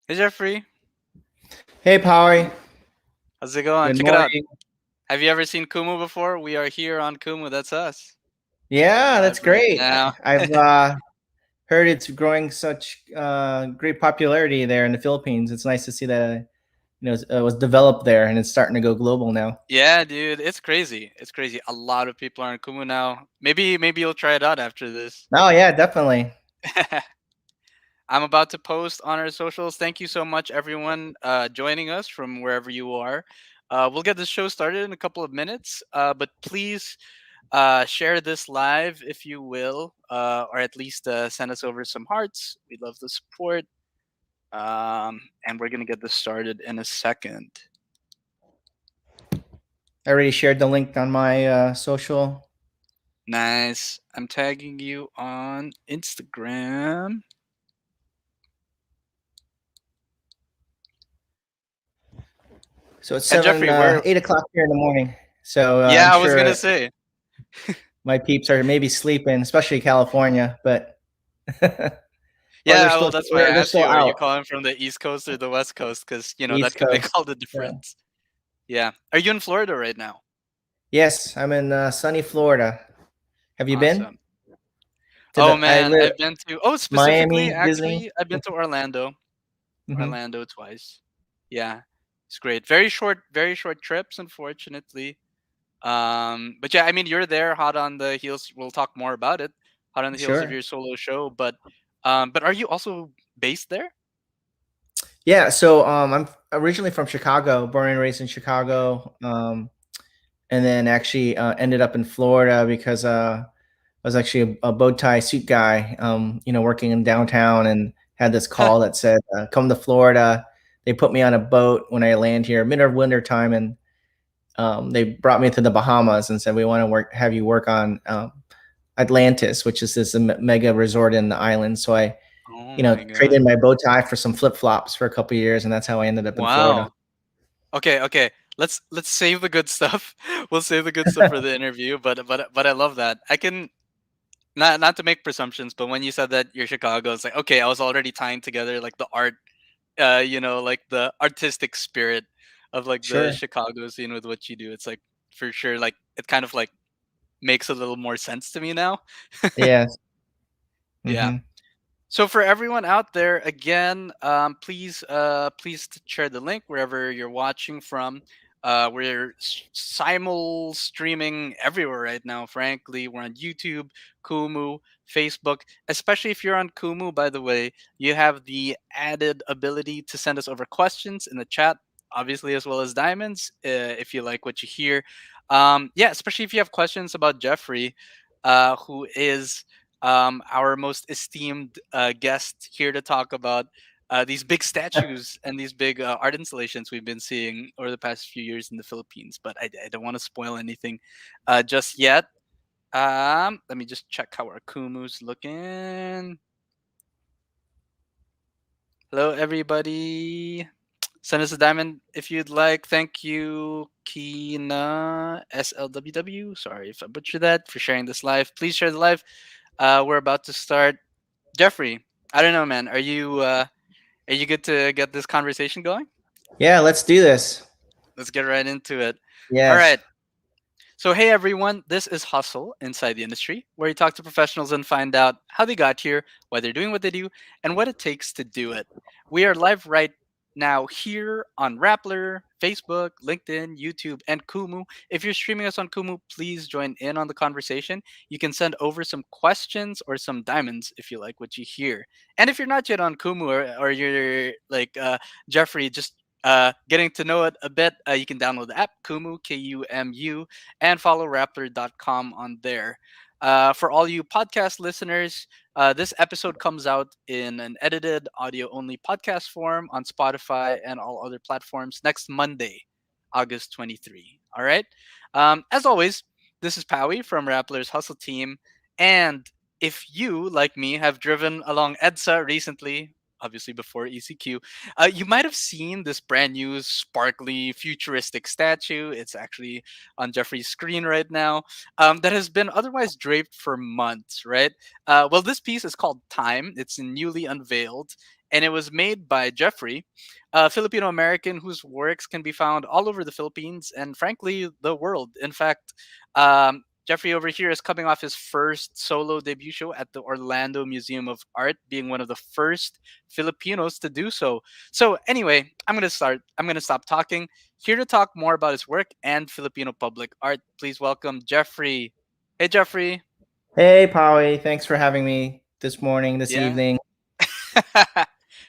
Hey Jeffrey, Hey, Power. how's it going? Good Check it out. morning. Have you ever seen Kumu before? We are here on Kumu. That's us. We're Yeah, live that's right great. now. I've heard it's growing such great popularity there in the Philippines. It's nice to see that it was developed there and it's starting to go global now. Yeah, dude, it's crazy. It's crazy. A lot of people are on Kumu now. Maybe you'll try it out after this. Oh yeah, definitely. I'm about to post on our socials. Thank you so much, everyone, joining us from wherever you are. We'll get this show started in a couple of minutes, but please share this live if you will, or at least send us over some hearts. We'd love the support. And we're gonna get this started in a second. I already shared the link on my social. Nice. I'm tagging you on Instagram. So it's And Jeffrey, 8 o'clock here in the morning. So I'm yeah, I was sure gonna say, my peeps are maybe sleeping, especially California, but or yeah. Well, that's why I they're asked still you: are you out calling from the East Coast or the West Coast? Because that East could make all Coast. the Yeah. difference. Yeah. Are you in Florida right now? Yes, I'm in sunny Florida. Have you been Awesome. to Oh the? I man, live I've been to. Oh, specifically, Miami, Disney. actually, I've been to Orlando. Hmm. Orlando twice. Yeah, it's great. Very short trips, unfortunately. But yeah, I mean, you're there, hot on the heels. We'll talk more about it. Hot on the heels of Sure. your solo show, but are you also based there? Yeah. So I'm originally from Chicago, born and raised in Chicago, and then actually ended up in Florida because I was actually a bow tie suit guy, working in downtown, and had this call that said, "Come to Florida." They put me on a boat when I land here, mid of winter time, and they brought me to the Bahamas and said, "We want to have you work on Atlantis, which is this mega resort in the island." So I Oh my god! traded my bow tie for some flip flops for a couple of years, and that's how I ended up in Florida. Wow. Okay. Let's save the good stuff. We'll save the good stuff for the interview. But I love that. I can not to make presumptions, but when you said that you're Chicago, it's like okay, I was already tying together like the art, like the artistic spirit of like the Sure. Chicago scene with what you do. It's like for sure, like it kind of like makes a little more sense to me now. Yes. Yeah. Hmm. So for everyone out there, again, please share the link wherever you're watching from. We're simul streaming everywhere right now. Frankly, we're on YouTube, Kumu, Facebook. Especially if you're on Kumu, by the way, you have the added ability to send us over questions in the chat, obviously as well as diamonds. If you like what you hear, yeah, especially if you have questions about Jeffrey, who is our most esteemed guest here to talk about these big statues and these big art installations we've been seeing over the past few years in the Philippines. But I don't want to spoil anything just yet. Let me just check how our Kumu's looking. Hello, everybody. Send us a diamond if you'd like. Thank you, Kina SLWW. Sorry if I butchered that for sharing this live. Please share the live. We're about to start. Jeffrey, I don't know, man. Are you good to get this conversation going? Yeah, let's do this. Let's get right into it. All Yes. right. So, hey everyone, this is Hustle Inside the Industry, where you talk to professionals and find out how they got here, why they're doing what they do, and what it takes to do it. We are live right now here on Rappler, Facebook, LinkedIn, YouTube, and Kumu. If you're streaming us on Kumu, please join in on the conversation. You can send over some questions or some diamonds if you like what you hear. And if you're not yet on Kumu or you're like Jeffrey, just getting to know it a bit, you can download the app Kumu, Kumu, and follow Rappler.com on there. For all you podcast listeners, this episode comes out in an edited audio only podcast form on Spotify and all other platforms next Monday, August 23. All right. As always, this is Powie from Rappler's Hustle Team. And if you, like me, have driven along EDSA recently, obviously before ECQ, you might have seen this brand new, sparkly, futuristic statue. It's actually on Jeffrey's screen right now, that has been otherwise draped for months, right? Well, this piece is called Time. It's newly unveiled, and it was made by JEFRE, a Filipino American whose works can be found all over the Philippines and, frankly, the world. In fact, JEFRE over here is coming off his first solo debut show at the Orlando Museum of Art, being one of the first Filipinos to do so. So, anyway, I'm gonna stop talking. Here to talk more about his work and Filipino public art, please welcome JEFRE. Hey, JEFRE. Hey, Polly. Thanks for having me this morning, this Yeah. evening.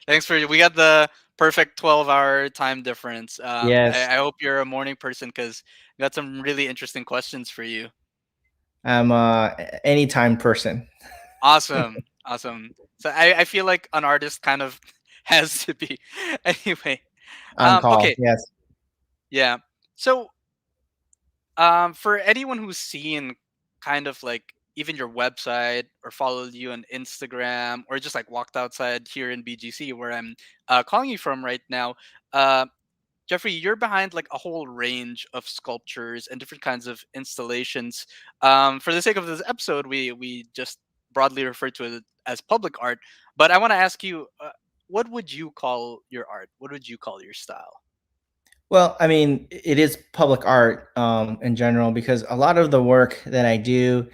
Thanks for we got the perfect 12-hour time difference. Yes, I hope you're a morning person because got some really interesting questions for you. I'm anytime person. Awesome, awesome. So I feel like an artist kind of has to be. Anyway, On call. okay, Yes. yeah. So for anyone who's seen kind of like even your website or followed you on Instagram or just like walked outside here in BGC where I'm calling you from right now, uh, Jeffrey, you're behind like a whole range of sculptures and different kinds of installations. For the sake of this episode, we just broadly refer to it as public art. But I want to ask you, what would you call your art? What would you call your style? Well, I mean, it is public art in general because a lot of the work that I do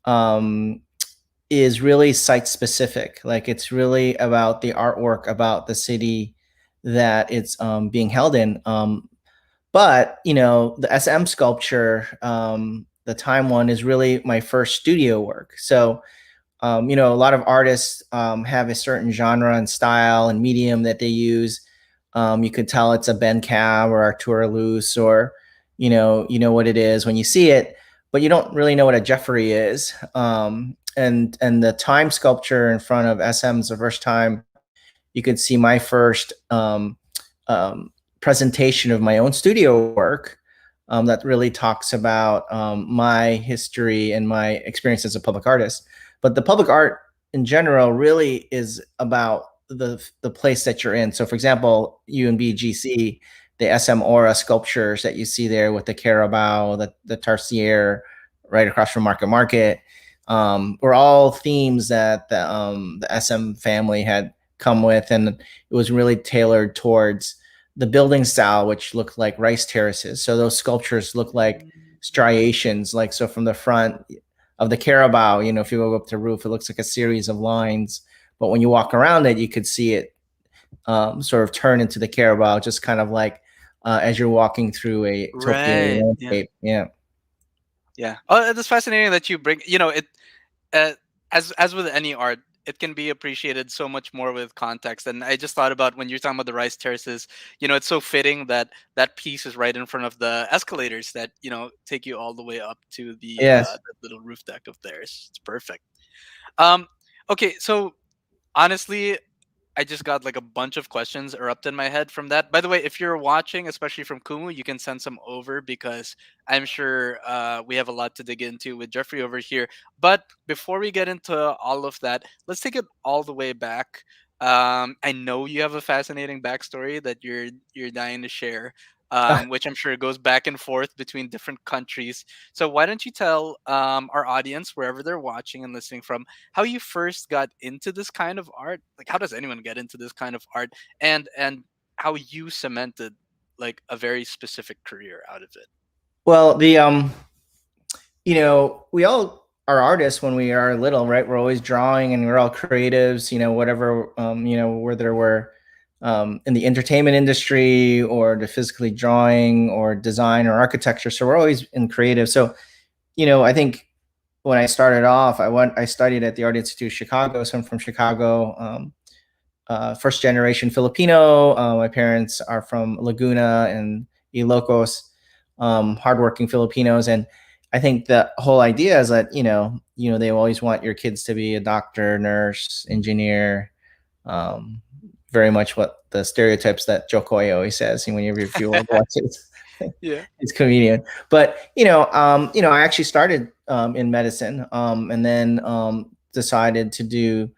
um, is really site specific. Like it's really about the artwork, about the city that it's being held in. But the SM sculpture, the time one, is really my first studio work. So a lot of artists have a certain genre and style and medium that they use. You could tell it's a Ben Cab or Arturo Luce, or you know what it is when you see it, but you don't really know what a JEFRE is. And the time sculpture in front of SM's the first time you could see my first presentation of my own studio work that really talks about my history and my experience as a public artist. But the public art in general really is about the place that you're in. So, for example, UNBGC, the SM Aura sculptures that you see there with the Carabao, the Tarsier, right across from Market, were all themes that the SM family had come with, and it was really tailored towards the building style, which looked like rice terraces. So those sculptures look like striations, like so from the front of the Carabao, if you go up to the roof, it looks like a series of lines. But when you walk around it, you could see it sort of turn into the Carabao, just kind of like as you're walking through a topiary Right. Yeah. landscape. Yeah. Yeah. Oh, that's fascinating that you bring. It uh, as with any art, it can be appreciated so much more with context. And I just thought about when you're talking about the rice terraces. It's so fitting that that piece is right in front of the escalators that take you all the way up to Yes. the little roof deck of theirs. It's perfect. Um, okay, so honestly, I just got like a bunch of questions erupt in my head from that. By the way, if you're watching, especially from Kumu, you can send some over because I'm sure we have a lot to dig into with Jeffrey over here. But before we get into all of that, let's take it all the way back. I know you have a fascinating backstory that you're dying to share, which I'm sure goes back and forth between different countries. So why don't you tell our audience, wherever they're watching and listening from, how you first got into this kind of art? Like, how does anyone get into this kind of art? And how you cemented like a very specific career out of it. Well, we all are artists when we are little, right? We're always drawing and we're all creatives, whatever, whether we're in the entertainment industry or the physically drawing or design or architecture. So we're always in creative. So, I think when I started off, I studied at the Art Institute of Chicago. So I'm from Chicago, first generation Filipino. My parents are from Laguna and Ilocos, hardworking Filipinos. And I think the whole idea is that, they always want your kids to be a doctor, nurse, engineer, um, very much what the stereotypes that Joe Coy always says whenever if you watch it. Yeah. He's comedian. But I actually started in medicine, and then decided to do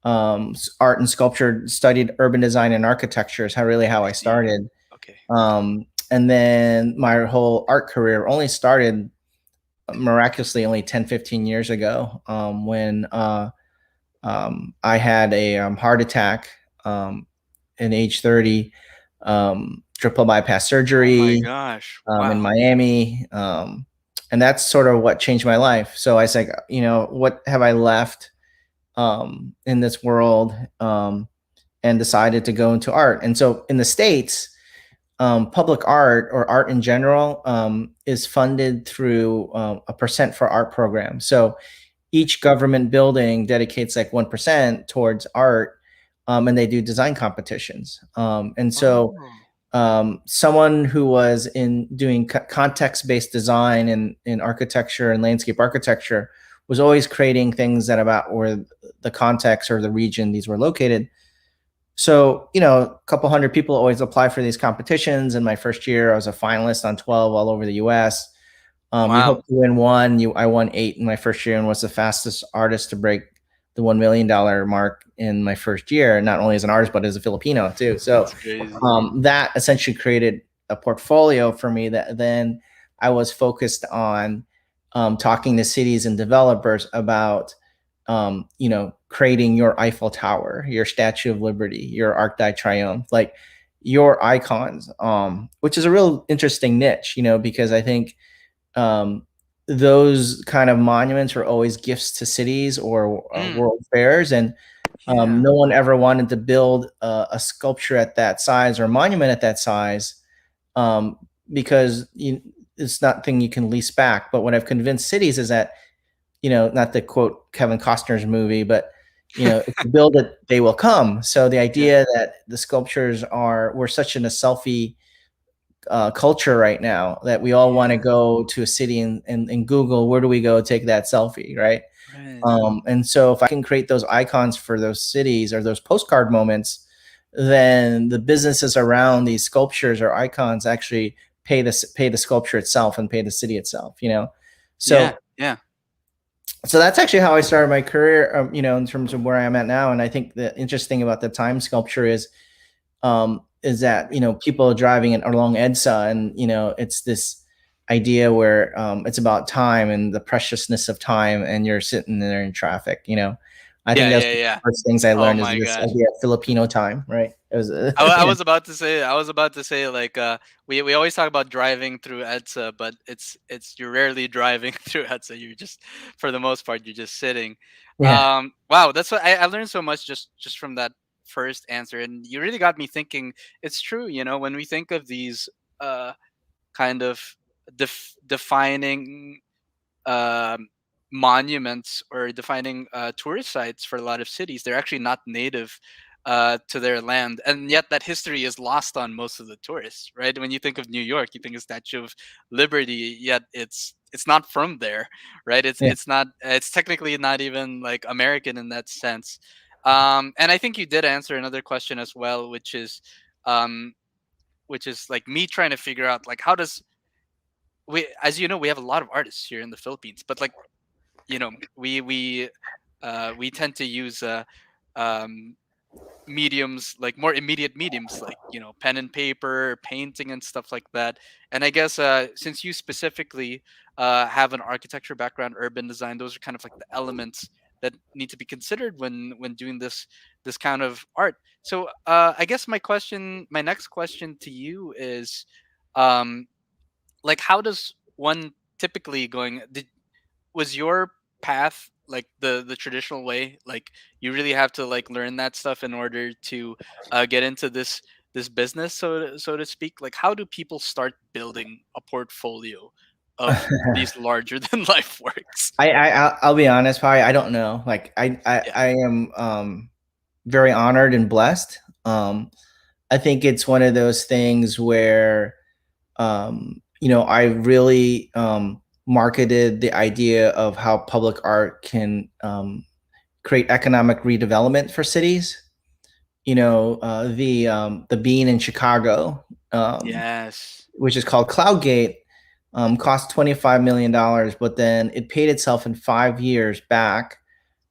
art and sculpture. Studied urban design and architecture is how I I see. started. Okay. And then my whole art career only started miraculously only 10, 15 years ago, when I had a heart attack in age 30, triple bypass Oh my surgery gosh. in Wow. Miami. And that's sort of what changed my life. So I was like, what have I left in this world? And decided to go into art. And so in the States, public art or art in general is funded through a percent for art program. So each government building dedicates like 1% towards art, and they do design competitions. And so Oh. someone who was in doing context-based design in architecture and landscape architecture was always creating things that about where the context or the region these were located. So, a couple hundred people always apply for these competitions. In my first year, I was a finalist on 12 all over the US. You hope Wow. to win one. I won 8 in my first year and was the fastest artist to break the $1 million mark in my first year, not only as an artist, but as a Filipino too. So That's crazy. that essentially created a portfolio for me that then I was focused on talking to cities and developers about creating your Eiffel Tower, your Statue of Liberty, your Arc de Triomphe, like your icons, which is a real interesting niche, because I think um, those kind of monuments are always gifts to cities or Mm, world fairs, and yeah. no one ever wanted to build a sculpture at that size or a monument at that size um, because it's not thing you can lease back. But what I've convinced cities is that not to quote Kevin Costner's movie, but if you build it, they will come. So the Yeah. idea that the sculptures we're such in a selfie culture right now that we all want to Yeah. go to a city and Google, where do we go take that selfie, right? Right. And so if I can create those icons for those cities or those postcard moments, then the businesses around these sculptures or icons actually pay the sculpture itself and pay the city itself. Yeah. So Yeah. that's actually how I started my career, in terms of where I am at now. And I think the interesting about the time sculpture is that people are driving it along EDSA, and it's this idea where it's about time and the preciousness of time, and you're sitting there in traffic. I think Yeah. that's Yeah. one of Yeah. the first things I Oh learned is my this gosh. idea of Filipino time, right? It was, I was about to say, like, we always talk about driving through EDSA, but it's you're rarely driving through EDSA. You're just, for the most part, you're just sitting. yeah. Wow, that's what I learned so much just from that first answer, and you really got me thinking. It's true, when we think of these uh kind of defining um, monuments or defining tourist sites for a lot of cities. They're actually not native to their land, and yet that history is lost on most of the tourists. Right? When you think of New York, you think of Statue of Liberty, yet it's not from there. Right? It's Yeah. it's not. It's technically not even like American in that sense. And I think you did answer another question as well, um, which is like me trying to figure out like how does we, as you know, we have a lot of artists here in the Philippines, but like, we tend to use um, mediums, like more immediate mediums, like pen and paper, painting, and stuff like that. And I guess since you specifically have an architecture background, urban design, those are kind of like the elements that need to be considered when doing this kind of art. So I guess my next question to you is, um, like, how does one typically was your path like the traditional way, like you really have to like learn that stuff in order to get into this business, so to speak? Like, how do people start building a portfolio of these larger than life works? I'll be honest, probably I don't know. Like Yeah. I am very honored and blessed. I think it's one of those things where I really marketed the idea of how public art can create economic redevelopment for cities. The Bean in Chicago, Yes. which is called Cloudgate, cost $25 million, but then it paid itself in 5 years back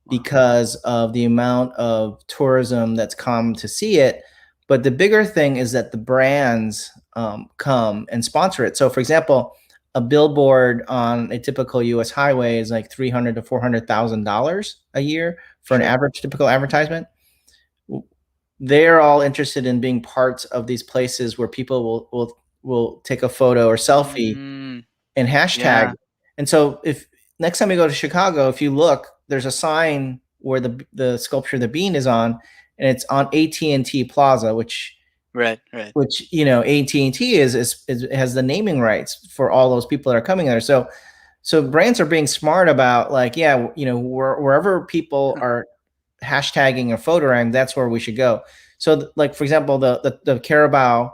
Wow. because of the amount of tourism that's come to see it. But the bigger thing is that the brands come and sponsor it. So, for example, a billboard on a typical U.S. highway is like $300 to $400,000 a year for an Sure. average typical advertisement. they're all interested in being parts of these places where people will take a photo or selfie Mm, and hashtag. yeah. And so if next time you go to Chicago, if you look, there's a sign where the sculpture the bean is on, and it's on AT&T Plaza, Right. Right. which AT&T is has the naming rights for all those people that are coming there. So brands are being smart about, like, yeah, wherever people are hashtagging or photoing, that's where we should go. So like, for example, the Carabao,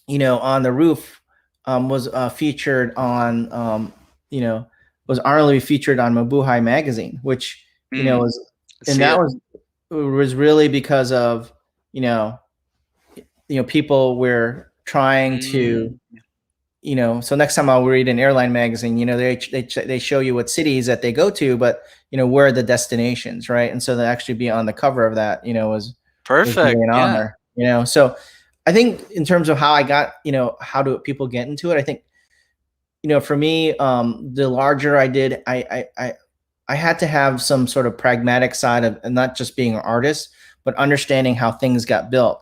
on the roof, was featured on, you know was honorably featured on Mabuhay magazine, which Mm, was, and see that it. was really because of, you know people were trying to, Mm, so next time I'll read an airline magazine, they show you what cities that they go to, but where are the destinations, right? And so to actually be on the cover of that, was perfect. really an Yeah. honor. So I think in terms of how I got, how do people get into it? I think, for me, the larger I did, I had to have some sort of pragmatic side of, and not just being an artist, but understanding how things got built.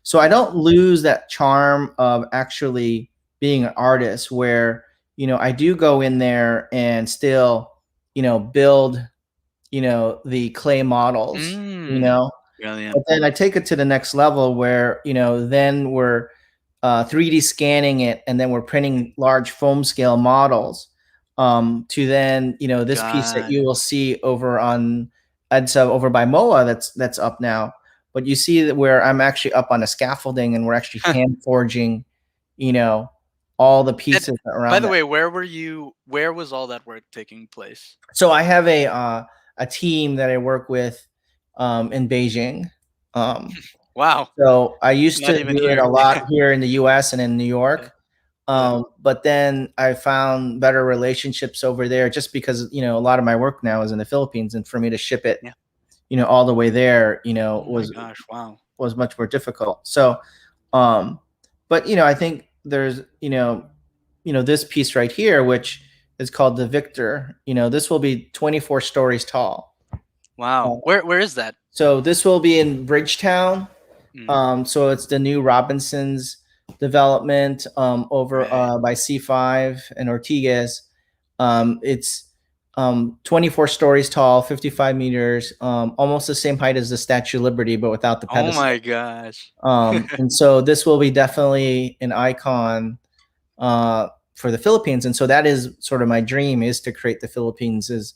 So I don't lose that charm of actually being an artist, where I do go in there and still build the clay models. Mm, brilliant. But then I take it to the next level, where then we're 3D scanning it, and then we're printing large foam scale models, to then, this piece that Got you it. will see over on EDSA over by MOA, that's up now. But you see that where I'm actually up on a scaffolding, and we're actually hand forging, you know, all the And pieces by around the that. way, where were you? Where was all that work taking place? So I have a team that I work with, in Beijing. Um, Wow. so I used to Not even do it a here. lot here in the US and in New Yeah. York. Yeah. But then I found better relationships over there, just because, a lot of my work now is in the Philippines, and for me to ship it, Yeah. all the way there, Oh my gosh. Wow. was much more difficult. So, um, but I think there's, this piece right here, which is called the Victor. This will be 24 stories tall. Wow. Uh, Where is that? so this will be in Bridgetown. Mm, So it's the new Robinson's development, over right. by C5 and Ortigas. It's 24 stories tall, 55 meters, almost the same height as the Statue of Liberty, but without the Oh pedestal. my gosh. And so this will be definitely an icon, for the Philippines. And so that is sort of my dream, is to create the Philippines as,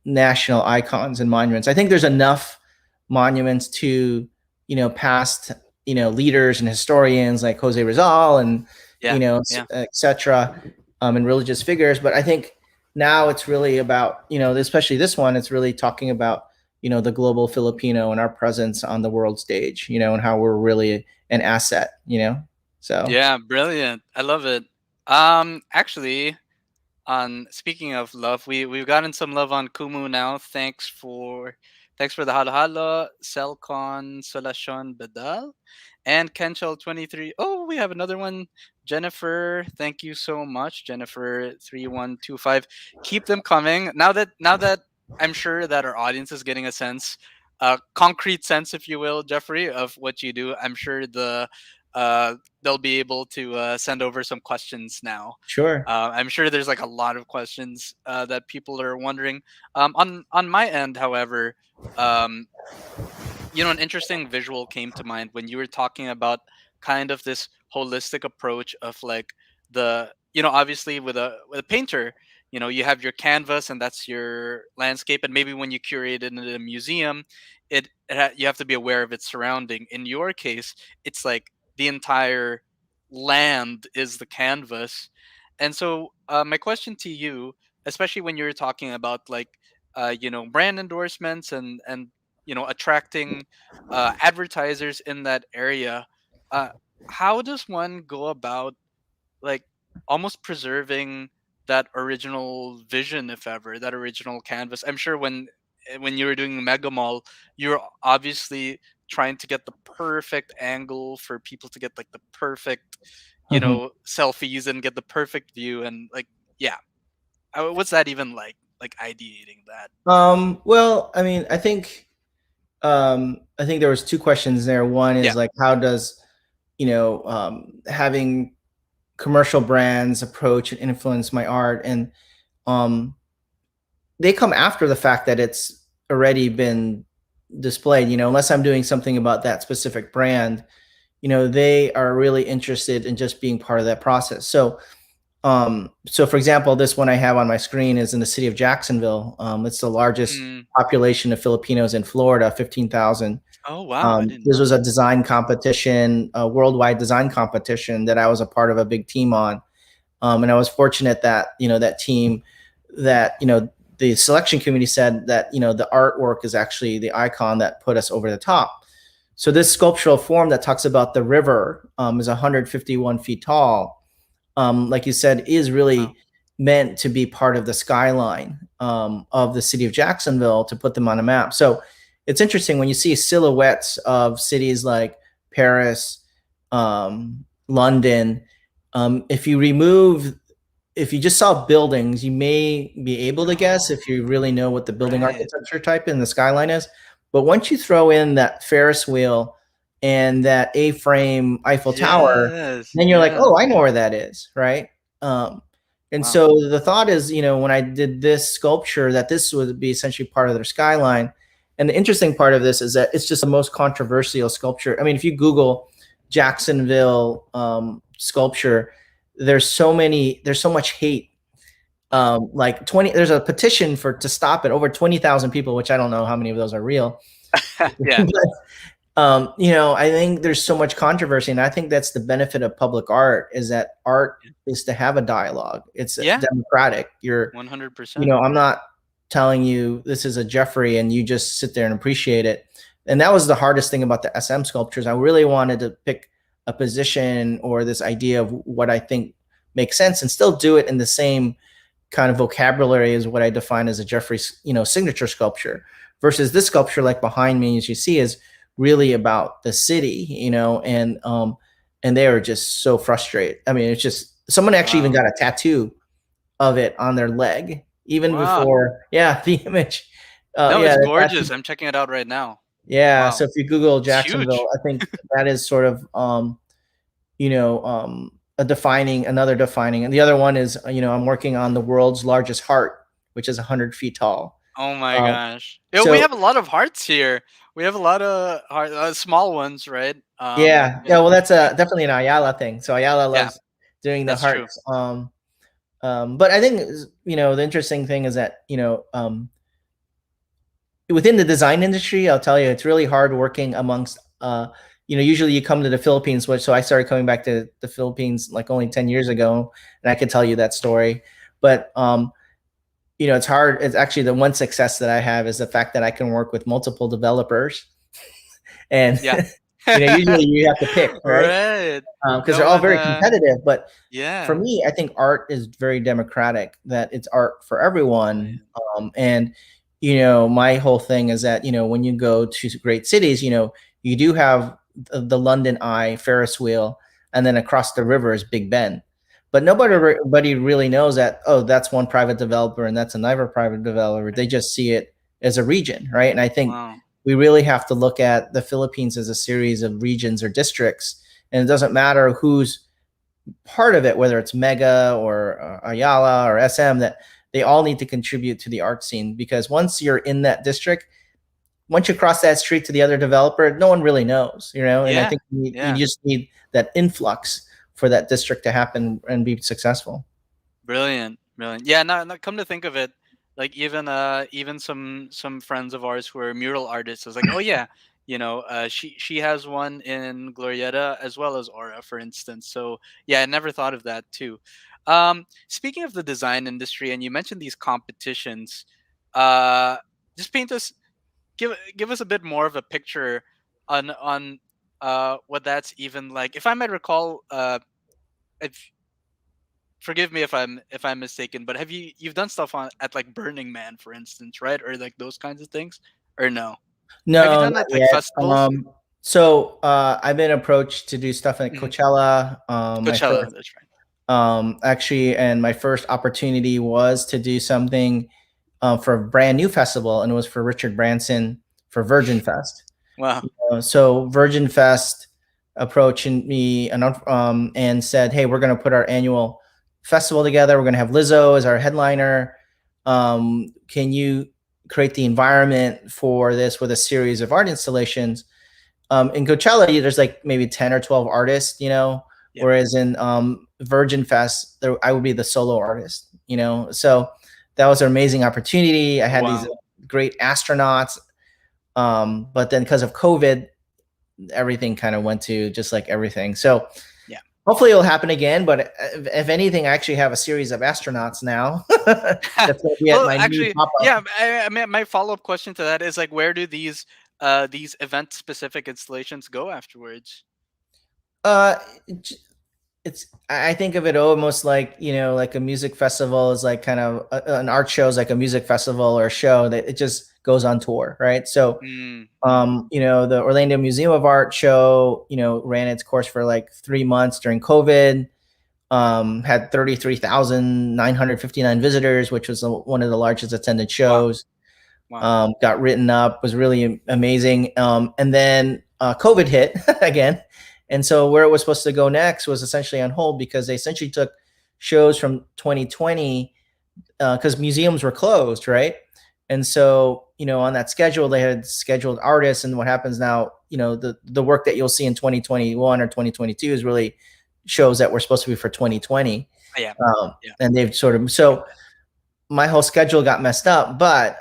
national icons and monuments. I think there's enough monuments to, past, leaders and historians like Jose Rizal, and, Yeah. Yeah. etc., and religious figures. But I think now it's really about, especially this one, it's really talking about, the global Filipino and our presence on the world stage, and how we're really an asset, so. Yeah. Brilliant. I love it. Actually, on speaking of love, we've gotten some love on Kumu now. Thanks for the halo halo, Celcon Solacion Bedal, and Kenchel 23. Oh, we have another one. Jennifer, thank you so much. Jennifer 3125. Keep them coming. Now that I'm sure that our audience is getting a sense, concrete sense, if you will, Jeffrey, of what you do. I'm sure they'll be able to send over some questions now. Sure. I'm sure there's like a lot of questions that people are wondering. On my end, however, um, an interesting visual came to mind when you were talking about kind of this holistic approach of like obviously with a painter, you have your canvas and that's your landscape, and maybe when you curate it in a museum, you have to be aware of its surrounding. In your case, it's like the entire land is the canvas. And so my question to you, especially when you're talking about like brand endorsements and attracting advertisers in that area, uh, how does one go about like almost preserving that original vision, if ever, that original canvas? I'm sure when you were doing Mega Mall, you're obviously trying to get the perfect angle for people to get like the perfect Mhm. selfies and get the perfect view, and like, yeah, what's that even like ideating that? Well, I mean, I think I think there was two questions there. One Yeah. is like, how does having commercial brands approach and influence my art? And um, they come after the fact that it's already been displayed. Unless I'm doing something about that specific brand, they are really interested in just being part of that process. So for example, this one I have on my screen is in the city of Jacksonville. It's the largest Mm. population of Filipinos in Florida, 15,000. Oh wow, I didn't This know was a that. design competition, a worldwide design competition that I was a part of a big team on. And I was fortunate that that team, that the selection committee said that the artwork is actually the icon that put us over the top. So this sculptural form that talks about the river is 151 feet tall. Like you said, is Wow. really meant to be part of the skyline of the city of Jacksonville to put them on a map. So it's interesting when you see silhouettes of cities like Paris, London. If you remove, if you just saw buildings, you may be able to guess Oh, if you really know what the building right. architecture type in the skyline is. But once you throw in that Ferris wheel and that A-frame Eiffel Tower, Yes. then you're like, Yeah. oh, I know where that is, right? Um, and Wow. so the thought is, when I did this sculpture, that this would be essentially part of their skyline. And the interesting part of this is that it's just the most controversial sculpture. I mean, if you Google Jacksonville sculpture, there's so much hate. Like 20, there's a petition for to stop it, over 20,000 people, which I don't know how many of those are real. Yeah. I think there's so much controversy, and I think that's the benefit of public art, is that art is to have a dialogue. It's Yeah. democratic. You're, 100%. I'm not telling you this is a Jeffrey and you just sit there and appreciate it. And that was the hardest thing about the SM sculptures. I really wanted to pick a position or this idea of what I think makes sense and still do it in the same kind of vocabulary as what I define as a Jeffrey, signature sculpture, versus this sculpture, like behind me, as you see, is really about the city, and they are just so frustrated. I mean, it's just someone actually even Wow. got a tattoo of it on their leg, even Wow. before, yeah, the image. No, Yeah, it's the tattoo. gorgeous. I'm checking it out right now. Yeah. Wow. So if you Google It's Jacksonville, huge. I think that is sort of, another defining. And the other one is, I'm working on the world's largest heart, which is 100 feet tall. Oh my Um, gosh. Yeah, we so have a lot of hearts here. We have a lot of small ones, right? yeah, yeah. Yeah. Well, that's Yeah. definitely an Ayala thing. So Ayala Yeah, loves doing the that's true. hearts. But I think the interesting thing is that within the design industry, I'll tell you, it's really hard working amongst. Usually you come to the Philippines, which so I started coming back to the Philippines like only 10 years ago, and I could tell you that story. But it's hard. It's actually the one success that I have is the fact that I can work with multiple developers, and Yeah. usually you have to pick, right? Right. Because No they're all one very competitive. But for yeah. me, I think art is very democratic. That it's art for everyone, Brilliant. and my whole thing is that when you go to great cities, you do have the London Eye Ferris wheel, and then across the river is Big Ben. But Yeah. nobody really knows that. Oh, that's one private developer, and that's another private developer. They Right. just see it as a region, right? And I think Wow. we really have to look at the Philippines as a series of regions or districts, and it doesn't matter who's part of it, whether it's Mega or Ayala or SM, that they all need to contribute to the art scene, because once you're in that district, once you cross that street to the other developer, no one really knows, and I Yeah. think you Yeah. just need that influx for that district to happen and be successful. Brilliant, brilliant. Yeah, now come to think of it, like even some friends of ours who are mural artists was like, oh yeah, she has one in Glorieta as well as Aura, for instance. So yeah, I never thought of that too. Speaking of the design industry, and you mentioned these competitions, uh, just paint us give us a bit more of a picture on what that's even like. If I might recall, if forgive me if I'm mistaken, but you've done stuff on at like Burning Man, for instance, right? Or like those kinds of things, or no? Have you No, done not like yet. festivals? So I've been approached to do stuff at Hmm. Coachella. My Coachella, first, that's right. actually, and my first opportunity was to do something for a brand new festival, and it was for Richard Branson for Virgin Fest. Wow. So Virgin Fest approached me and said, "Hey, we're going to put our annual festival together. We're going to have Lizzo as our headliner. Can you create the environment for this with a series of art installations?" In Coachella, there's like maybe 10 or 12 artists, Yep. whereas in Virgin Fest, I would be the solo artist, So that was an amazing opportunity. I had these Wow. great astronauts, but then because of COVID, everything kind of went to just like everything. So Yeah. hopefully it'll happen again. But if anything, I actually have a series of astronauts now. That's going to be at Well, my new actually, pop up. yeah. I mean, my follow up question to that is like, where do these event specific installations go afterwards? Uh, it's I think of it almost like like a music festival is like kind of an art show is like a music festival or a show that it just goes on tour, right? So Mm, mm. the Orlando Museum of Art show ran its course for like 3 months during COVID. Had 33,959 visitors, which was one of the largest attended Wow. shows. Wow. Got written up, was really amazing. And then COVID hit again. And so where it was supposed to go next was essentially on hold because they essentially took shows from 2020 because museums were closed, right? And so, on that schedule, they had scheduled artists. And what happens now, the work that you'll see in 2021 or 2022 is really shows that were supposed to be for 2020. Yeah. Yeah. And they've sort of, Got so that. my whole schedule got messed up, but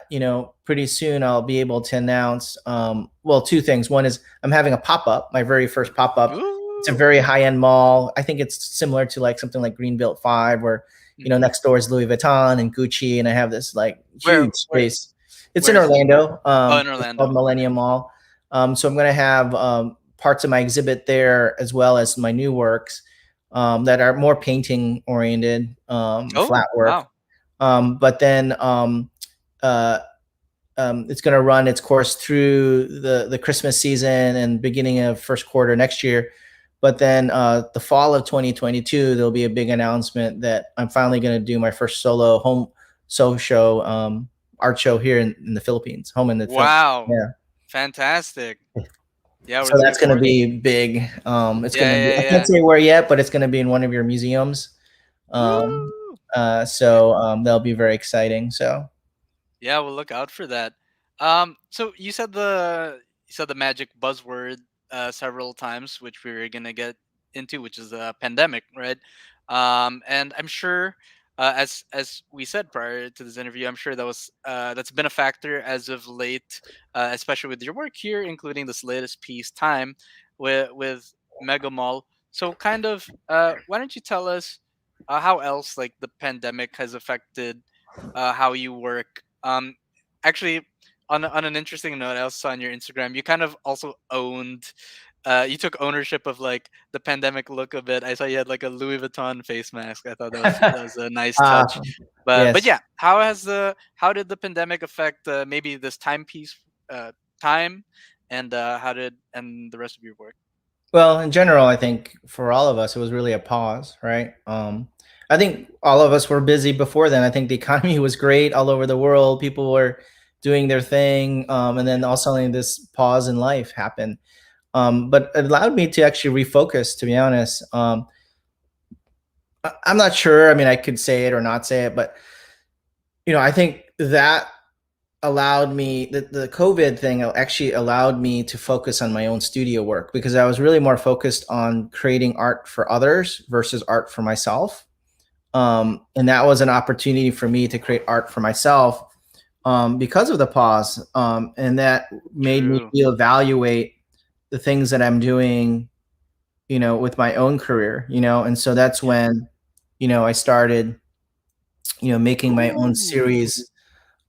pretty soon I'll be able to announce well, two things. One is I'm having a pop-up, my very first pop-up. It's a Ooh. very high-end mall. I think it's similar to like something like Greenbelt 5 where Mhm. next door is Louis Vuitton and Gucci, and I have this like Where huge where space. It's where in is it? Orlando. Oh, in It's called Orlando. Millennium Mall. So I'm going to have parts of my exhibit there as well as my new works that are more painting oriented, Oh, flat work. wow. But then uh, it's going to run its course through the Christmas season and beginning of first quarter next year. But then the fall of 2022, there'll be a big announcement that I'm finally going to do my first solo home show, art show here in the Philippines, home in the Philippines. Wow. Yeah. Fantastic. Yeah, we're So looking that's going to forward. be big. It's going Yeah, to be, yeah, I can't yeah. say where yet, but it's going to be in one of your museums. Um, Woo! that'll be very exciting. So, Yeah, we'll look out for that. So you said the magic buzzword several times, which we're gonna get into, which is the pandemic, right? And I'm sure, as we said prior to this interview, I'm sure that's been a factor as of late, especially with your work here, including this latest piece, "Time," with Mega Mall. So, kind of, why don't you tell us how else like the pandemic has affected how you work. Actually, on an interesting note, I also saw on your Instagram, you kind of also owned, you took ownership of like the pandemic look a bit. I saw you had like a Louis Vuitton face mask. I thought that was a nice uh, touch. But yes. yeah, how did the pandemic affect maybe this timepiece time, and and the rest of your work? Well, in general, I think for all of us, it was really a pause, right? I think all of us were busy before then. I think the economy was great all over the world. People were doing their thing. And then Yeah. all of a sudden this pause in life happened. But it allowed me to actually refocus, to be honest. I'm not sure. I mean, I could say it or not say it, but, I think that allowed me the COVID thing actually allowed me to focus on my own studio work because I was really more focused on creating art for others versus art for myself. And that was an opportunity for me to create art for myself because of the pause. And that made me True. evaluate the things that I'm doing, with my own career, and so that's Yeah. when, I started, making my own Ooh. series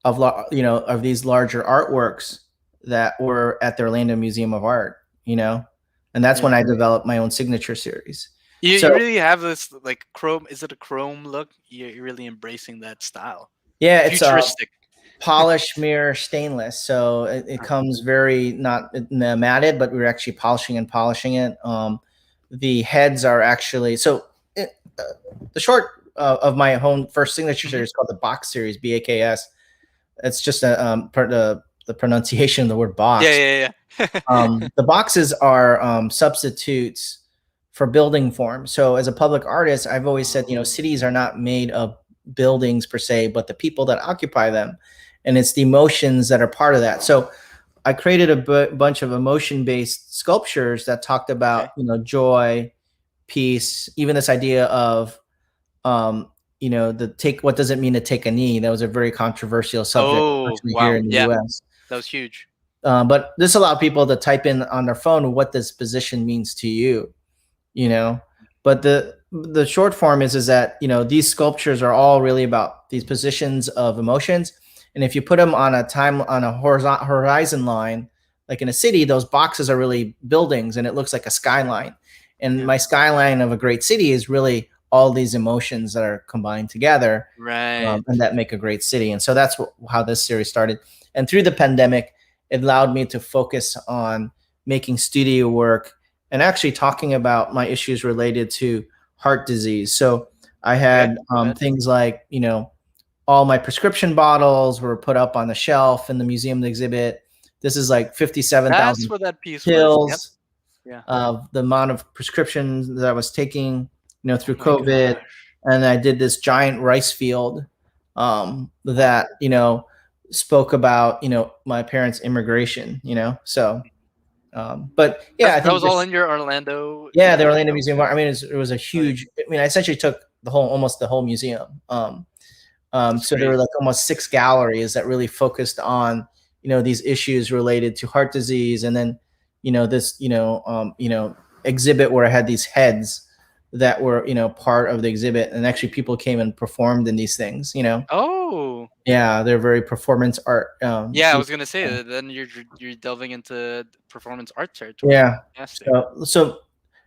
of of these larger artworks that were at the Orlando Museum of Art, and that's when Yeah. I developed my own signature series. You So really have this like chrome. Is it a chrome look? You're really embracing that style. yeah, it's a Futuristic. polished mirror stainless, so it Uh-huh. comes very not matted, but we're actually polishing and polishing it. The heads are actually so it, uh, the short of my own first signature Mhm. series called the Box Series, BAKS. It's just a the pronunciation of the word Yeah, box. yeah, yeah. The boxes are substitutes for building form. So as a public artist, I've always said, you know, Oh, cities are not made of buildings per se, but the people that occupy them, and it's the emotions that are part of that. So I created a bunch of emotion-based sculptures that talked about, okay. you know, joy, peace, even this idea of, um, you know, the take. What does it mean to take a knee? That was a very controversial subject, Oh, especially here wow. in the Yeah, U.S. that was huge. But this allowed people to type in on their phone what this position means to you, you know. But the short form is that, you know, these sculptures are all really about these positions of emotions, and if you put them on a time on a horizon line, like in a city, those boxes are really buildings, and it looks like a skyline. And Yeah. my skyline of a great city is really all these emotions that are combined together, Right. and that make a great city. And so that's how this series started. And through the pandemic, it allowed me to focus on making studio work and actually talking about my issues related to heart disease. So I Okay. had Go ahead. things like, you know, all my prescription bottles were put up on the shelf in the museum exhibit. This is like That's 57,000 what that piece was. Yep. pills Yeah. of the amount of prescriptions that I was taking, you know, Oh through my COVID. gosh. And I did this giant rice field Wow. that, you know, spoke about, you know, my parents' immigration, you know. So, but yeah, I That think was all just, in your Orlando yeah, the Orlando show? Museum. I mean, it was a Okay. huge, I mean, I essentially took the whole, almost the whole museum. That's So there were crazy. like almost six galleries that really focused on, you know, these issues related to heart disease, and then, you know, this, you know, exhibit where I had these heads that were, you know, part of the exhibit, and actually people came and performed in these things, you know. Oh. Yeah, they're very performance art. Yeah, I was gonna say that then you're delving into performance art territory. Yeah. Fantastic. So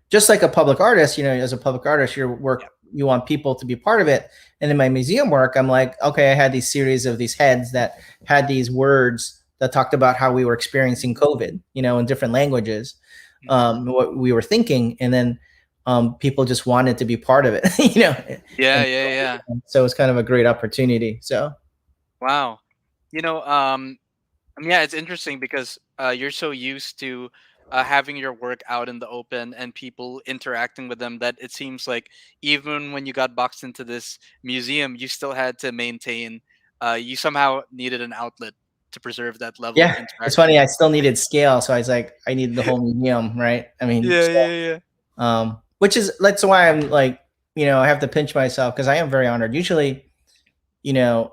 just like a public artist, you know, as a public artist, your Yeah. work, you want people to be part of it. And in my museum work, I'm like, okay, I had these series of these heads that had these words that talked about how we were experiencing COVID, you know, in different languages, Mhm. what we were thinking, and then people just wanted to be part of it, you know. Yeah, And yeah, yeah. so it's kind of a great opportunity. So Wow. You know, yeah, it's interesting because you're so used to having your work out in the open and people interacting with them that it seems like even when you got boxed into this museum, you still had to maintain. You somehow needed an outlet to preserve that level of yeah, it's funny. interaction. I still needed scale, so I was like, I needed the whole museum, right? I mean, Yeah, yeah, yeah. which is that's why I'm like, you know, I have to pinch myself because I am very honored. Usually, you know,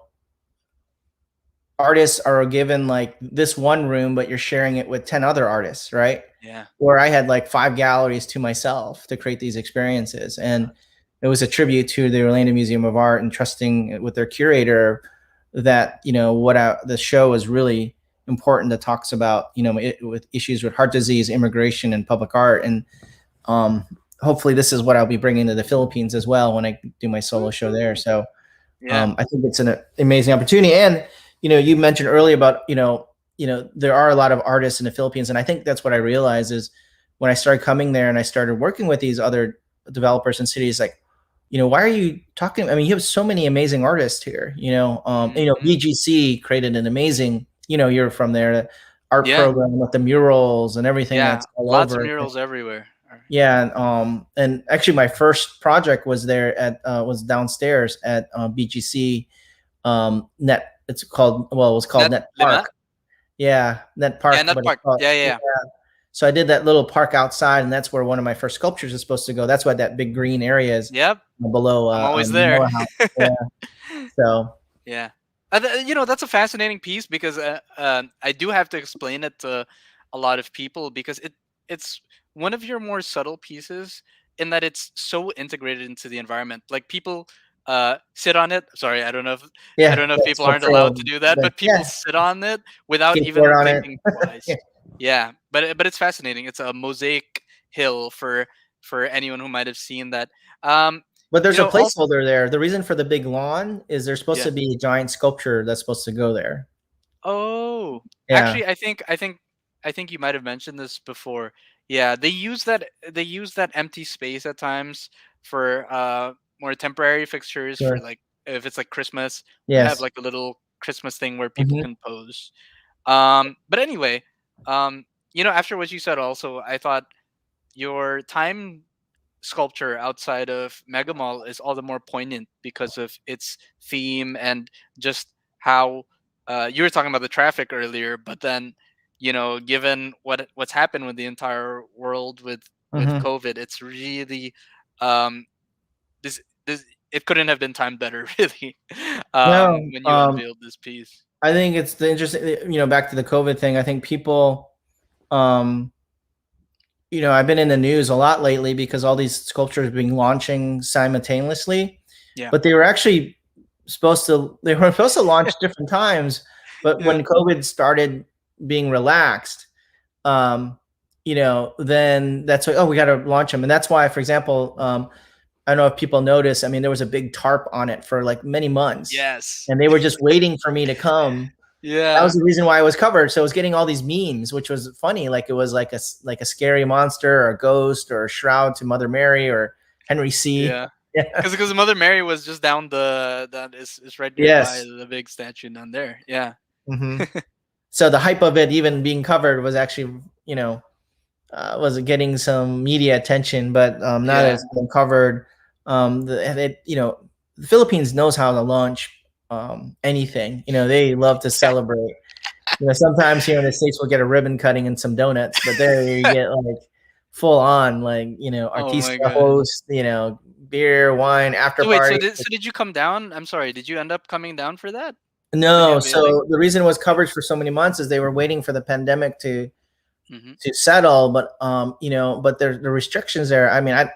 artists are given like this one room, but you're sharing it with 10 other artists, right? Yeah. Where I had like five galleries to myself to create these experiences. And it was a tribute to the Orlando Museum of Art and trusting with their curator that, you know, the show is really important that talks about, you know, with issues with heart disease, immigration, and public art. And um, hopefully this is what I'll be bringing to the Philippines as well when I do my solo show there. Woohoo. So Yeah. I think it's an amazing opportunity. And you know, you mentioned earlier about, you know, there are a lot of artists in the Philippines, and I think that's what I realized is when I started coming there and I started working with these other developers in cities, like, you know, why are you talking? I mean, you have so many amazing artists here. You know, Hmm. BGC created an amazing, you know, you're from there, art Yeah. program with the murals and everything Yeah. that's all Lots of over. murals everywhere. All right. Yeah, and actually, my first project was there at was downstairs at BGC Net. It's called, well, it was called Net Net Lima. Park. Yeah, Net Yeah, Park, Net but it's Park. called, Yeah, yeah, yeah. yeah. So I did that little park outside, and that's where one of my first sculptures is supposed to go. That's why that big green area is Yep. below I'm always the there. Moore House. Yeah. So Yeah. You know, that's a fascinating piece because I do have to explain it to a lot of people because it's one of your more subtle pieces in that it's so integrated into the environment. Like people sit on it. Sorry, I yeah, don't know if yeah, people aren't allowed to sculptural. do that, but people Yeah, sit on it without skateboard even on it. thinking twice. Yeah, but it's fascinating. It's a mosaic hill for anyone who might have seen that. Um, But you there's a know, also, placeholder there. The reason for the big lawn is there's supposed yeah. to be a giant sculpture that's supposed to go there. Oh, Yeah, actually, I think you might have mentioned this before. Yeah, they use that empty space at times for more temporary fixtures for sure. like if it's like Christmas, have Yes. like a little Christmas thing where people Mhm. can pose. But anyway, um, after what you said, also, I thought your time sculpture outside of Mega Mall is all the more poignant because of its theme and just how you were talking about the traffic earlier, but then given what's happened with the entire world with Hmm. COVID, it's really um, this it couldn't have been timed better, really, No, when you unveiled this piece. I think it's the interesting, back to the COVID thing. I think people, um, I've been in the news a lot lately because all these sculptures being launching simultaneously, Yeah, but they were supposed to launch different times, but yeah, when COVID started being relaxed, then that's like, oh, we got to launch them. And that's why, for example, I don't know if people notice, I mean, there was a big tarp on it for like many months, yes, and they were just waiting for me to come. That was yeah, the reason why it was covered. So I was getting all these memes, which was funny. Like it was like a scary monster or a ghost or a shroud to Mother Mary or Henry C. yeah. Yeah. Because Mother Mary was just down that is right nearby Yes. the big statue down there. Yeah, Hmm. So the hype of it even being covered was actually, was getting some media attention, but now that yeah, it's been covered, the Philippines knows how to launch anything. They love to yeah. celebrate. Sometimes here in the States we'll get a ribbon cutting and some donuts, but there you get like full on, like, Oh my artista god. host, beer, wine, after So wait, party. so did you come down? I'm sorry. Did you end up coming down for that for the No, unveiling? so the reason it was covered for so many months is they were waiting for the pandemic Hmm. to settle, but but there's the restrictions there. I mean,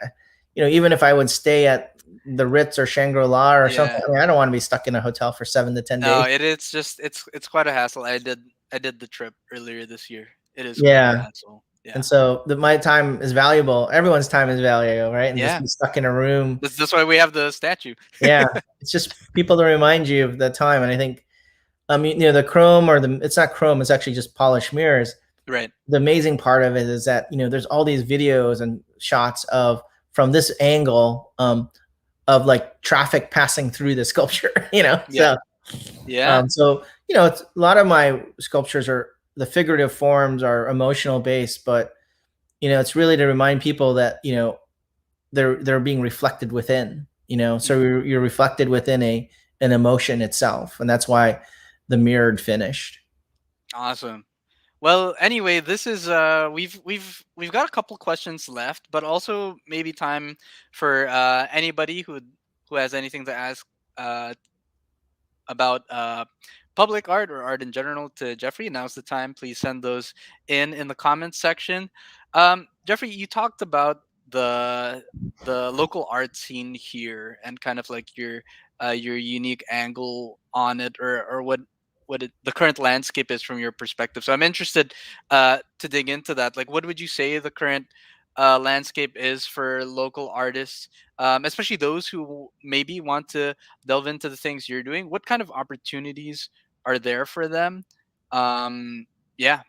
even if I would stay at the Ritz or Shangri-La or something, Yeah. I mean, I don't want to be stuck in a hotel for 7 to 10 days. No, it's just it's quite a hassle. I did the trip earlier this year. It is quite the Yeah. hassle. And Yeah. so my time is valuable. Everyone's time is valuable, right? And just Yeah. be stuck in a room. That's why we have the statue. Yeah. It's just people to remind you of the time. And I think, the chrome it's not chrome, it's actually just polished mirrors. Right. The amazing part of it is that, there's all these videos and shots of from this angle, of like traffic passing through the sculpture, Yeah. so Yeah. it's a lot of my sculptures are the figurative forms are emotional based, but it's really to remind people that they're being reflected within, so Mhm. you're reflected within an emotion itself, and that's why the mirrored finished. Awesome. Well, anyway, this is we've got a couple questions left, but also maybe time for anybody who has anything to ask uh about public art or art in general to Jeffrey. Now's the time. Please send those in the comments section. Jeffrey, you talked about the the local art scene here and kind of like your unique angle on it, or the current landscape is from your perspective. So I'm interested to dig into that. Like, what would you say the current landscape is for local artists, especially those who maybe want to delve into the things you're doing? What kind of opportunities are there for them? Yeah.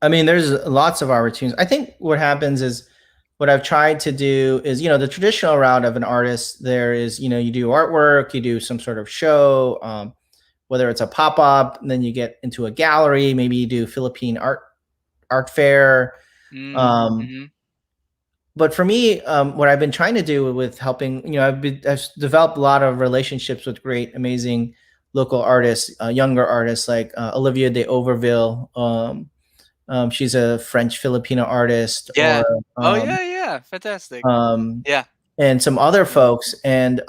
I mean, there's lots of opportunities. I think what happens is what I've tried to do is, the traditional route of an artist, there is, you do artwork, you do some sort of show, whether it's a pop up, then you get into a gallery, maybe you do Philippine art fair. Um, Mm-hmm. but for me, what I've been trying to do with helping, I've developed a lot of relationships with great, amazing local artists, younger artists like Olivia de Overville. She's a French Filipino artist, or Yeah. Oh um, yeah, yeah. Fantastic. um, Yeah. and some other Yeah. folks. And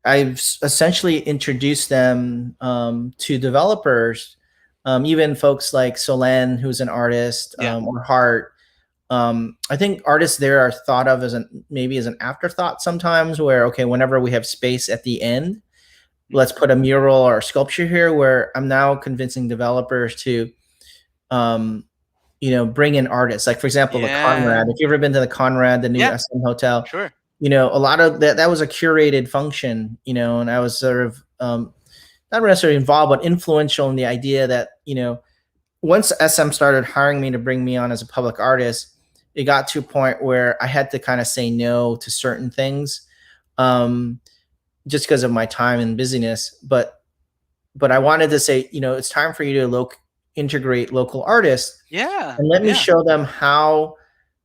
I've essentially introduced them to developers, even folks like Solen, who's an artist, Yeah. or Hart. I think artists there are thought of as maybe as an afterthought sometimes, where, okay, whenever we have space at the end, Mhm. let's put a mural or a sculpture here. Where I'm now convincing developers to, um, bring in artists. Like, for example, the Yeah. Conrad. If you've ever been to the Conrad, the new Yeah. SM hotel, Sure. a lot of that was a curated function, and I was sort of, not necessarily involved, but influential in the idea that, once SM started hiring me to bring me on as a public artist, it got to a point where I had to kind of say no to certain things, um, just because of my time and busyness. But I wanted to say, it's time for you to look. integrate local artists, Yeah. and let me Yeah. show them how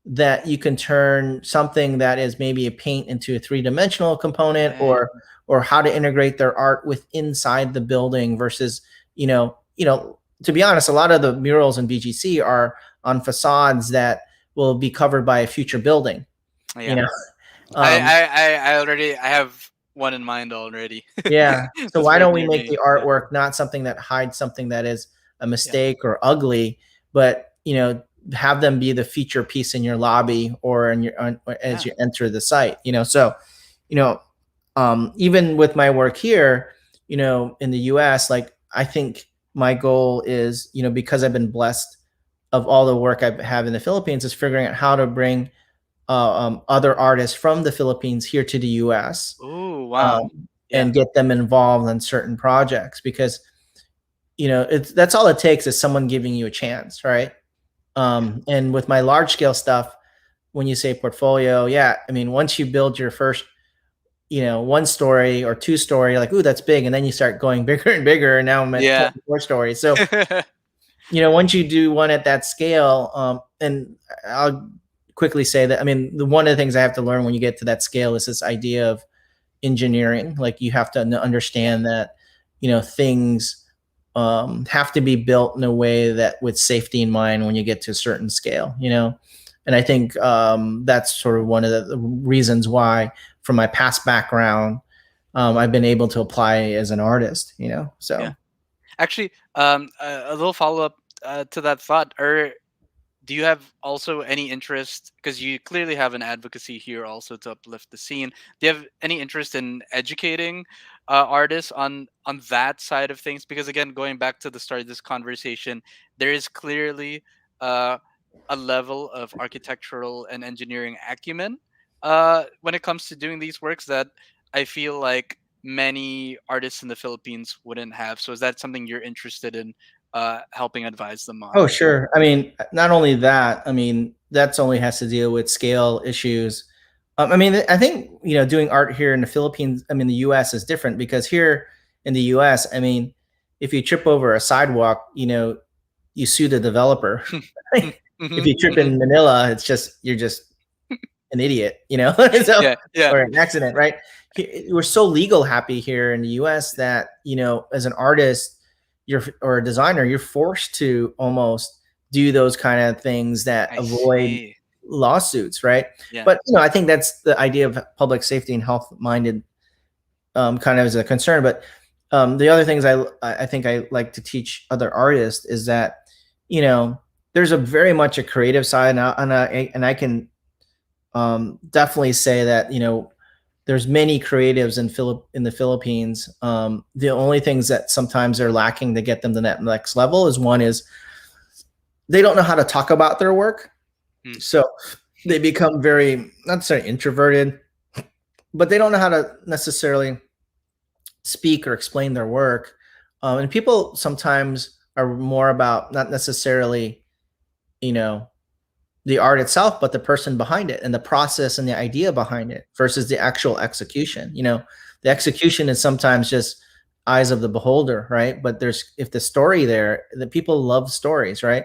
that you can turn something that is maybe a paint into a three-dimensional component, Right. or how to integrate their art with inside the building versus, to be honest, a lot of the murals in BGC are on facades that will be covered by a future building, you Yeah. know. I um I I have one in mind already. yeah, so That's why right don't we near make me. the Yeah. artwork not something that hides something that is a Yeah. mistake or ugly, but have them be the feature piece in your lobby or as Yeah. you enter the site. So you know even with my work here, in the US, like, I think my goal is, because I've been blessed of all the work I have in the Philippines, is figuring out how to bring other artists from the Philippines here to the US, Oh, wow. um, Yeah. and get them involved in certain projects, because that's all it takes, is someone giving you a chance, right? Yeah. And with my large scale stuff, when you say portfolio, yeah, I mean, once you build your first, one story or two story, you're like, ooh, that's big, and then you start going bigger and bigger, and now I'm at Yeah. 24 stories. So once you do one at that scale, and I'll quickly say that, I mean, the one of the things I have to learn when you get to that scale is this idea of engineering. Like, you have to Yeah. understand that things have to be built in a way that with safety in mind when you get to a certain scale. And I think that's sort of one of the reasons why, from my past background, I've been able to apply as an artist. Yeah. So. Actually, a little follow up to that thought. Do you have also any interest, because you clearly have an advocacy here also to uplift the scene? Do you have any interest in educating artists on that side of things? Because again, going back to the start of this conversation, there is clearly uh, a level of architectural and engineering acumen when it comes to doing these works that I feel like many artists in the Philippines wouldn't have. So is that something you're interested in helping advise them on? Oh, sure. I mean, not only that, I mean, that's only has to deal with scale issues. I mean, I think, doing art here in the Philippines, I mean, the US is different, because here in the US, I mean, if you trip over a sidewalk, you sue the developer. If Mhm, you trip mhm. in Manila, you're just an idiot, so, Yeah, yeah, or an accident, right? We're so legal happy here in the US that, as an artist, or a designer, you're forced to almost do those kind of things that I avoid see. lawsuits, right? Yeah, But, I think that's the idea of public safety and health minded, kind of as a concern. But the other things I think I like to teach other artists is that, you know there's a very much a creative side, and I can definitely say that, there's many creatives in the Philippines. The only things that sometimes are lacking to get them to that next level is, one is, they don't know how to talk about their work, mm, so they become very, not necessarily introverted, but they don't know how to necessarily speak or explain their work. And people sometimes are more about, not necessarily, you know the art itself, but the person behind it and the process and the idea behind it versus the actual execution. The yeah, execution is sometimes just eyes of the beholder, right? But if the story there, the people love stories, right?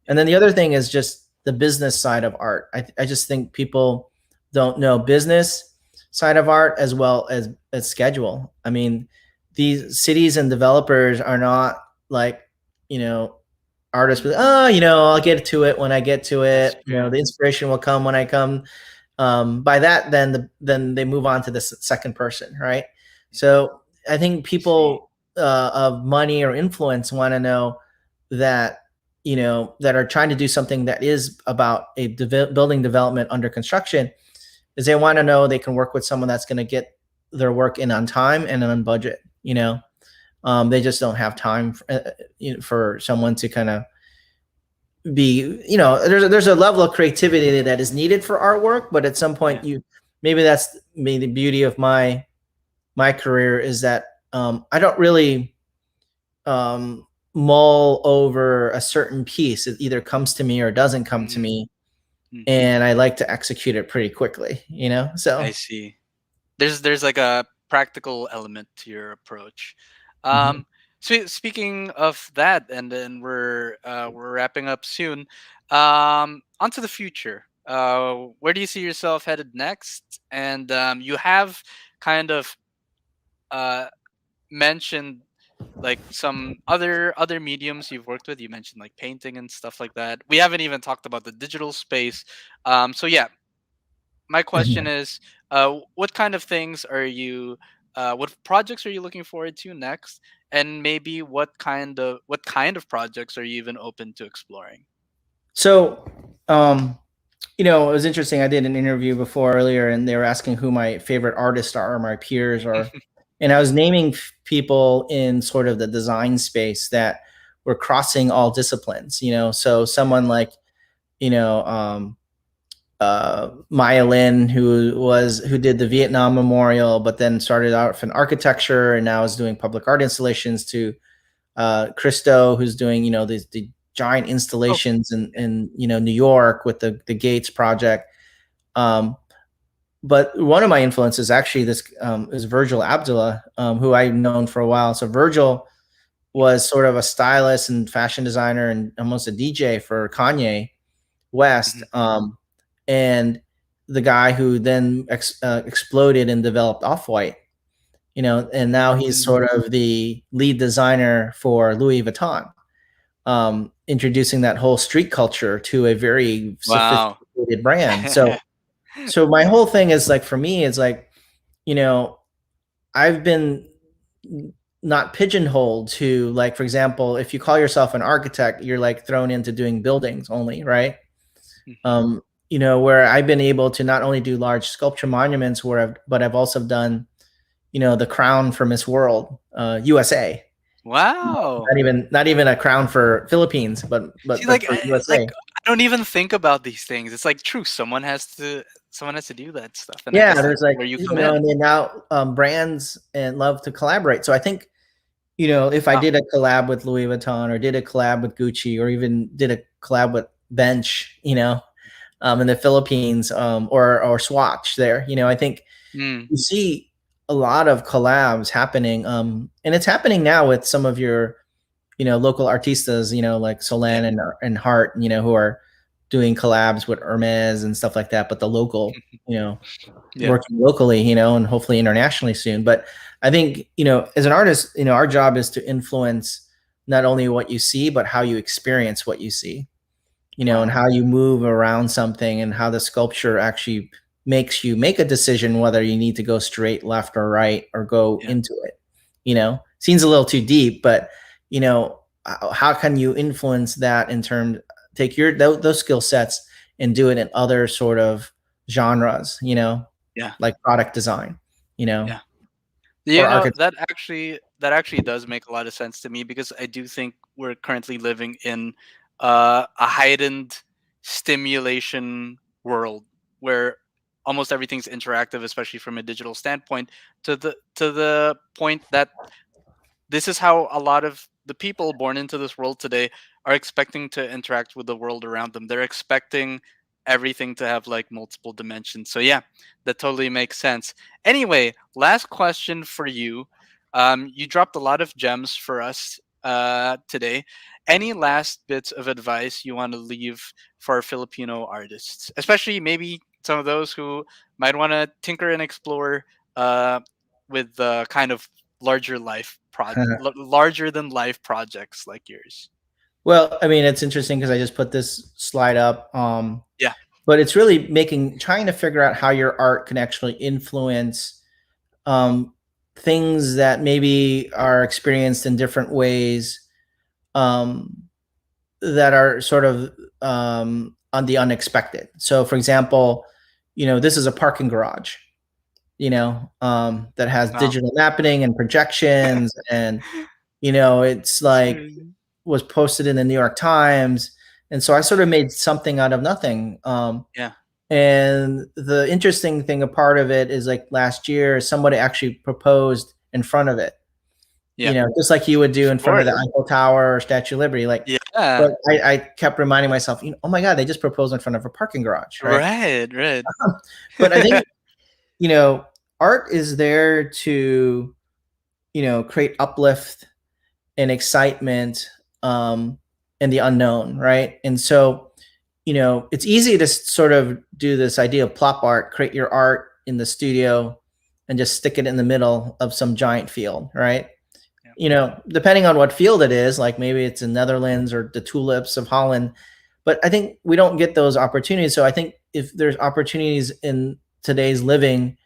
And yeah, then the other thing is just the business side of art. I just think people don't know business side of art as well as schedule. I mean, these cities and developers are not like, you know, artists mm, be like, oh, I'll get to it when I get to that's it. true. The inspiration will come when I come. By that, then they move on to the second person, right? Yeah, So I think I see. people of money or influence want to know that, that are trying to do something that is about a building development under construction, is they want to know they can work with someone that's going to get their work in on time and on budget. They just don't have time for someone to kind of be, there's a level of creativity that is needed for artwork, but at some Yeah, point, maybe that's maybe the beauty of my career, is that I don't really mull over a certain piece. It either comes to me or doesn't come to mm, me, mm-hmm. and I like to execute it pretty quickly. I So. see. There's like a practical element to your approach. Mhm. Um, Speaking of that, and then we're wrapping up soon. Onto the future. Where do you see yourself headed next? And you have kind of uh, mentioned like some other mediums you've worked with. You mentioned like painting and stuff like that. We haven't even talked about the digital space. So yeah, my question is, what kind of things are you, what projects are you looking forward to next, and maybe what kind of projects are you even open to exploring? So, um, it was interesting. I did an interview before earlier, and they were asking who my favorite artists are, my peers are, and I was naming people in sort of the design space that were crossing all disciplines. So someone like you know Maya Lin, who did the Vietnam Memorial, but then started out in architecture and now is doing public art installations. To Christo, who's doing the giant Oh, installations in yeah. New York with the Gates project. Um, but one of my influences actually this is Virgil Abdullah, who I've known for a while. So Virgil was sort of a stylist and fashion designer and almost a DJ for Kanye West, Mhm. and the guy who then exploded and developed Off White. And now he's Mm. sort of the lead designer for Louis Vuitton, introducing that whole street culture to a very Wow. sophisticated brand. So my whole thing is like, for me, it's like, you know, I've been not pigeonholed to, like, for example, if you call yourself an architect, you're like thrown into doing buildings only, right? Mhm. Um, where I've been able to not only do large sculpture monuments, but I've also done, the crown for Miss World, USA. Wow. Not even a crown for Philippines, but See, but for USA. I don't even think about these things. It's like true. Someone has to do that stuff, and I Yeah, guess that's there's like, where you come in. and then now brands and love to collaborate. So I think, if I Wow. did a collab with Louis Vuitton or did a collab with Gucci or even did a collab with Bench, in the Philippines, or Swatch there, I think Mm. you see a lot of collabs happening, and it's happening now with some of your local artistas, like Yeah. Solan and Hart, who are doing collabs with Hermes and stuff like that, but the local, Yeah. working locally, and hopefully internationally soon. But I think, as an artist, our job is to influence not only what you see, but how you experience what you see, and Wow. how you move around something and how the sculpture actually makes you make a decision whether you need to go straight, left, or right, or go Yeah. into it. Seems a little too deep, but how can you influence that in terms, take those skill sets and do it in other sort of genres, Yeah. like product design, Yeah. or architecture. That actually does make a lot of sense to me because I do think we're currently living in a heightened stimulation world where almost everything's interactive, especially from a digital standpoint, to the point that this is how a lot of the people born into this world today are expecting to interact with the world around them. They're expecting everything to have like multiple dimensions. So yeah, that totally makes sense. Anyway, last question for you. You dropped a lot of gems for us today. Any last bits of advice you want to leave for our Filipino artists, especially maybe some of those who might want to tinker and explore uh, with the kind of larger than life projects like yours? Well, I mean, it's interesting because I just put this slide up, Yeah. but it's really trying to figure out how your art can actually influence, um, things that maybe are experienced in different ways, um, that are sort of, on the unexpected. So, for example, this is a parking garage, that has Wow. digital mapping and projections, and it's That's like crazy. was posted in the New York Times, and so I sort of made something out of nothing. Yeah. And the interesting thing, a part of it is, like, last year, somebody actually proposed in front of it, Yeah. just like you would Of do in front of the course. Eiffel Tower or Statue of Liberty. Like, but Yeah. I kept reminding myself, oh my God, they just proposed in front of a parking garage, right? Right. Right. But I think, you know, art is there to, create uplift and excitement, and the unknown, right? And so, it's easy to sort of do this idea of plop art, create your art in the studio, and just stick it in the middle of some giant field, right? Yeah. Depending on what field it is, like maybe it's in Netherlands or the tulips of Holland. But I think we don't get those opportunities. So I think if there's opportunities in today's living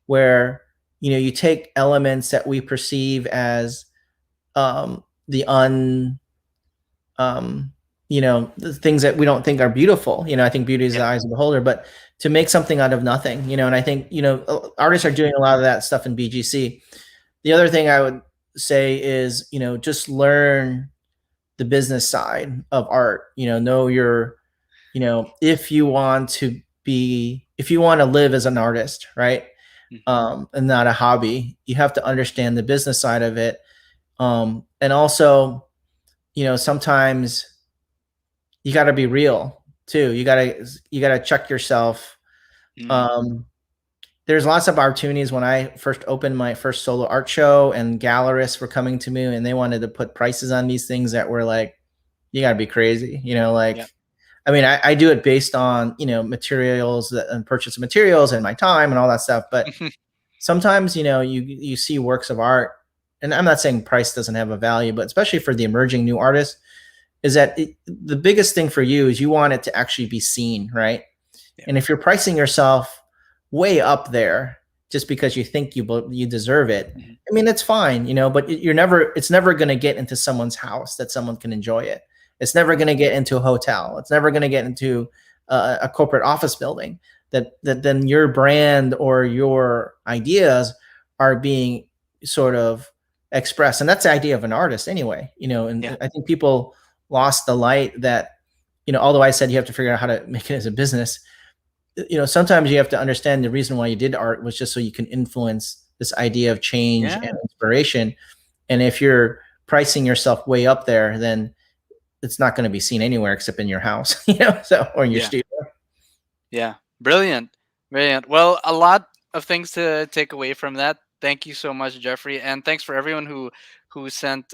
where, you take elements that we perceive as, the um, the things that we don't think are beautiful. I think beauty is Yeah. the eyes of the beholder, but to make something out of nothing, and I think, artists are doing a lot of that stuff in BGC. The other thing I would say is, just learn the business side of art. Know your, if you want to live as an artist, right? Hmm. And not a hobby, you have to understand the business side of it. And also, sometimes you got to be real too. You got to check yourself. Mm. Um, there's lots of opportunities. When I first opened my first solo art show, and gallerists were coming to me and they wanted to put prices on these things that were like, you got to be crazy, Yeah. like, I mean, I do it based on, materials and purchase of materials and my time and all that stuff. But sometimes, you see works of art, and I'm not saying price doesn't have a value, but especially for the emerging new artists, is that the biggest thing for you is you want it to actually be seen, right? Yeah. And if you're pricing yourself way up there just because you think you deserve it, Hmm. I mean, that's fine, but it's never going to get into someone's house that someone can enjoy it. It's never going to get into a hotel. It's never going to get into a corporate office building. That then your brand or your ideas are being sort of expressed, and that's the idea of an artist anyway. Yeah. And I think people lost the light that, although I said you have to figure out how to make it as a business, sometimes you have to understand the reason why you did art was just so you can influence this idea of change and Yeah. inspiration. And if you're pricing yourself way up there, then it's not going to be seen anywhere except in your house, so, or in your Yeah. studio. Yeah. Brilliant. Brilliant. Well, a lot of things to take away from that. Thank you so much, Jeffrey, and thanks for everyone who sent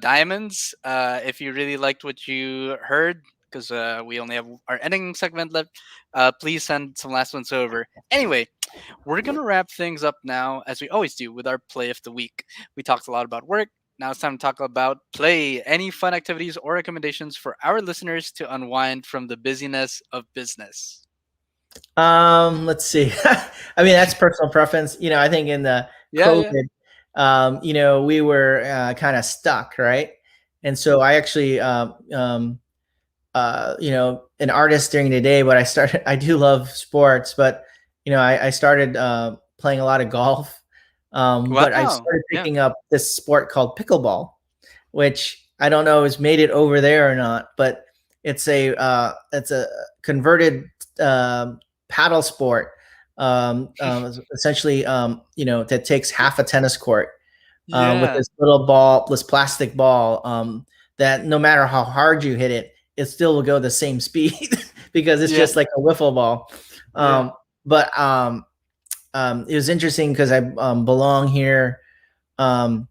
diamonds. If you really liked what you heard, because we only have our ending segment left, please send some last ones over. Anyway, we're gonna wrap things up now, as we always do, with our play of the week. We talked a lot about work. Now it's time to talk about play. Any fun activities or recommendations for our listeners to unwind from the busyness of business? Let's see. I mean, that's personal preference. I think in the Yeah, yeah. COVID, we were kind of stuck, right? And so I actually, an artist during the day, but I do love sports, but, I started playing a lot of golf. But I Wow. started Yeah. picking up this sport called pickleball, which I don't know has made it over there or not, but it's a converted paddle sport, essentially, that takes half a tennis court, with Yeah. this little ball, this plastic ball, that no matter how hard you hit it, it still will go the same speed because it's Yeah. just like a wiffle ball. Yeah. But it was interesting because I belong here, um,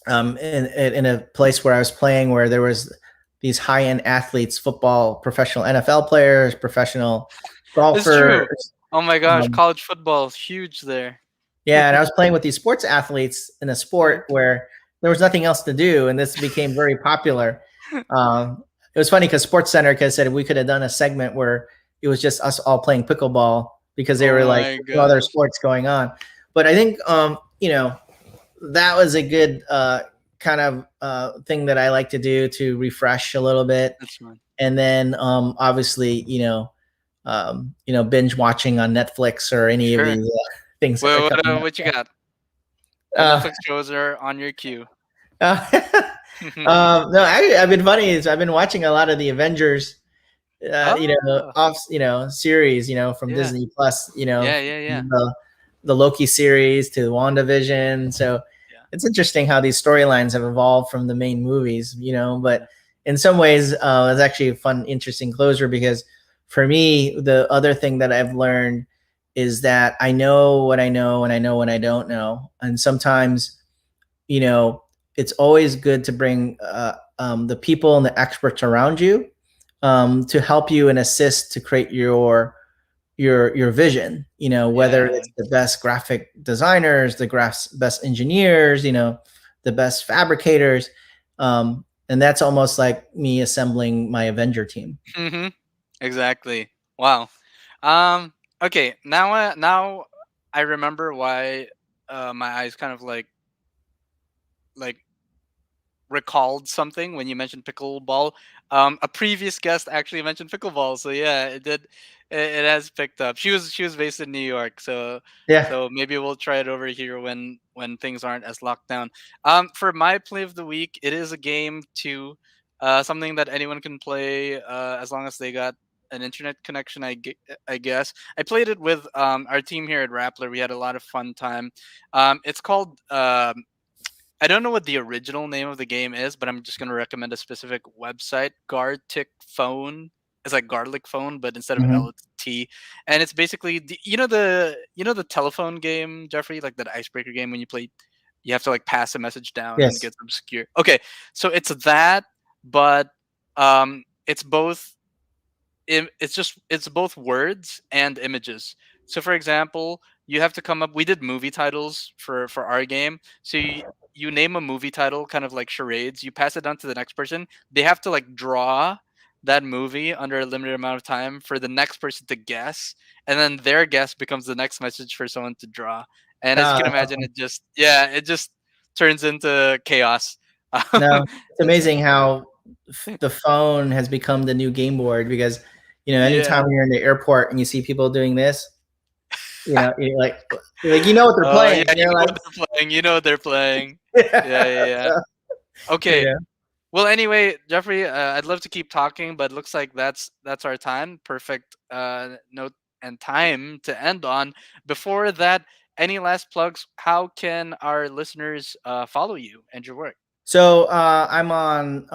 in a place where I was playing, where there was these high end athletes, football, professional NFL players, professional It's true. golfers. Oh my gosh, Um, college football is huge there. Yeah, and I was playing with these sports athletes in a Yeah. sport where there was nothing else to do, and this became very popular. It was funny because Sports Center said we could have done a segment where it was just us all playing pickleball because they Oh were like my no other gosh. sports going on. But I think, that was a good kind of thing that I like to do to refresh a little bit, That's fun. and then obviously, binge watching on Netflix or any of Sure. these things that are Well, coming what you got? What up. Netflix shows are on your queue? Uh, no, I've been funny is I've been watching a lot of the Avengers, Oh, series, from yeah. Disney Plus, Yeah, yeah, yeah. the Loki series to WandaVision. So Yeah. it's interesting how these storylines have evolved from the main movies, but Yeah. in some ways, it's actually a fun, interesting closure because for me, the other thing that I've learned is that I know what I know and I know what I don't know. And sometimes, you know, it's always good to bring the people and the experts around you to help you and assist to create your vision. Whether Yeah. it's the best graphic designers, the best engineers, the best fabricators, and that's almost like me assembling my Avenger team. Hmm. Exactly. Wow. Um. Okay. Now I remember why my eyes kind of like recalled something when you mentioned pickleball. A previous guest actually mentioned pickleball, so yeah, it did. It has picked up. She was based in New York, so Yeah. so maybe we'll try it over here when things aren't as locked down. For my play of the week, it is a game too. Something that anyone can play as long as they got an internet connection. I guess I played it with our team here at Rappler. We had a lot of fun time. It's called I don't know what the original name of the game is, but I'm just gonna recommend a specific website. Gartic Phone. It's like garlic phone, but instead of L, Hmm. it's T. And it's basically you know the telephone game, Jeffrey, like that icebreaker game when you play, you have to like pass a message down and it Yes. gets obscure. Okay, so it's that, but it's both it's both words and images. So for example, you have to come up, we did movie titles for our game. So you name a movie title, kind of like charades, you pass it on to the next person. They have to like draw that movie under a limited amount of time for the next person to guess, and then their guess becomes the next message for someone to draw. And as you can That's imagine, awesome. it just turns into chaos. No, it's It's amazing how the phone has become the new game board because, yeah. anytime you're in the airport and you see people doing this, you're like, you know what they're Oh yeah, playing. you You're know like, what they're playing. You know what they're playing. Yeah, yeah, yeah. so, Okay. yeah. Well, anyway, Jeffrey, I'd love to keep talking, but it looks like that's our time. Perfect note and time to end on. Before that, any last plugs? How can our listeners follow you and your work? So I'm on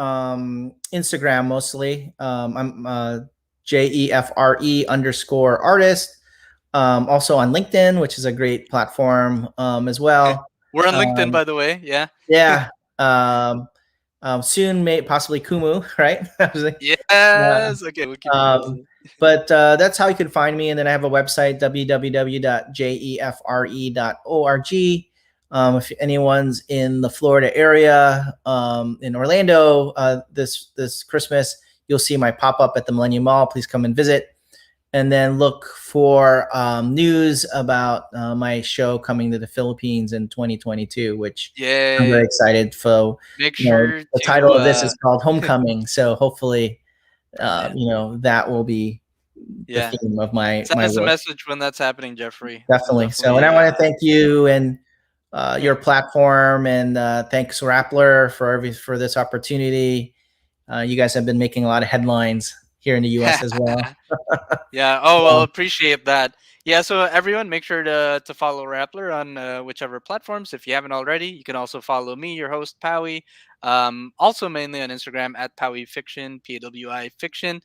Instagram mostly. I'm JEFRE_artist. Also on LinkedIn, which is a great platform as Okay. well. We're on LinkedIn, Um, by the way. Yeah. yeah. Um, Soon, may possibly Kumu, right? Yes. Okay, we'll keep it Um, posted. but that's how you can find me. And then I have a website, www.jefre.org. If anyone's in the Florida area, in Orlando, this Christmas, you'll see my pop up at the Millennium Mall. Please come and visit. And then look for news about my show coming to the Philippines in 2022, which I'm very Yay. excited for. Make sure The to title of this is called Homecoming. So hopefully yeah. that will be the Yeah. theme of my Send my us a work. message when that's happening, Jeffrey. We'll Definitely. So, and I definitely want to thank you and your platform, and thanks Rappler for this opportunity. You guys have been making a lot of headlines here in the U.S. as well. Yeah. Oh well, So, appreciate that. Yeah. So everyone, make sure to follow Rappler on whichever platforms. If you haven't already, you can also follow me, your host Powie. Also mainly on Instagram at Powie Fiction, PWI Fiction.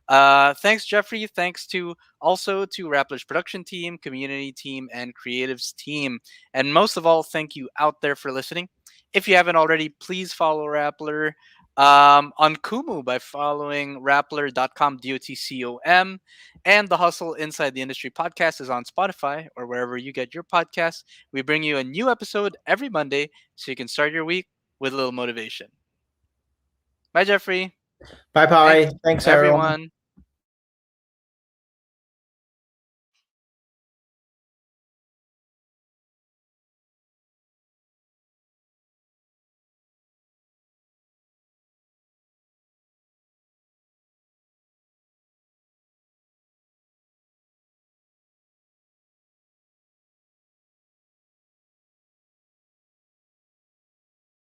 Thanks, Jeffrey. Thanks to also to Rappler's production team, community team, and creatives team. And most of all, thank you out there for listening. If you haven't already, please follow Rappler on Kumu by following rappler.com, DOTCOM. And the Hustle Inside the Industry podcast is on Spotify or wherever you get your podcasts. We bring you a new episode every Monday so you can start your week with a little motivation. Bye, Jeffrey. bye, Thanks, Polly. Thanks, everyone. everyone.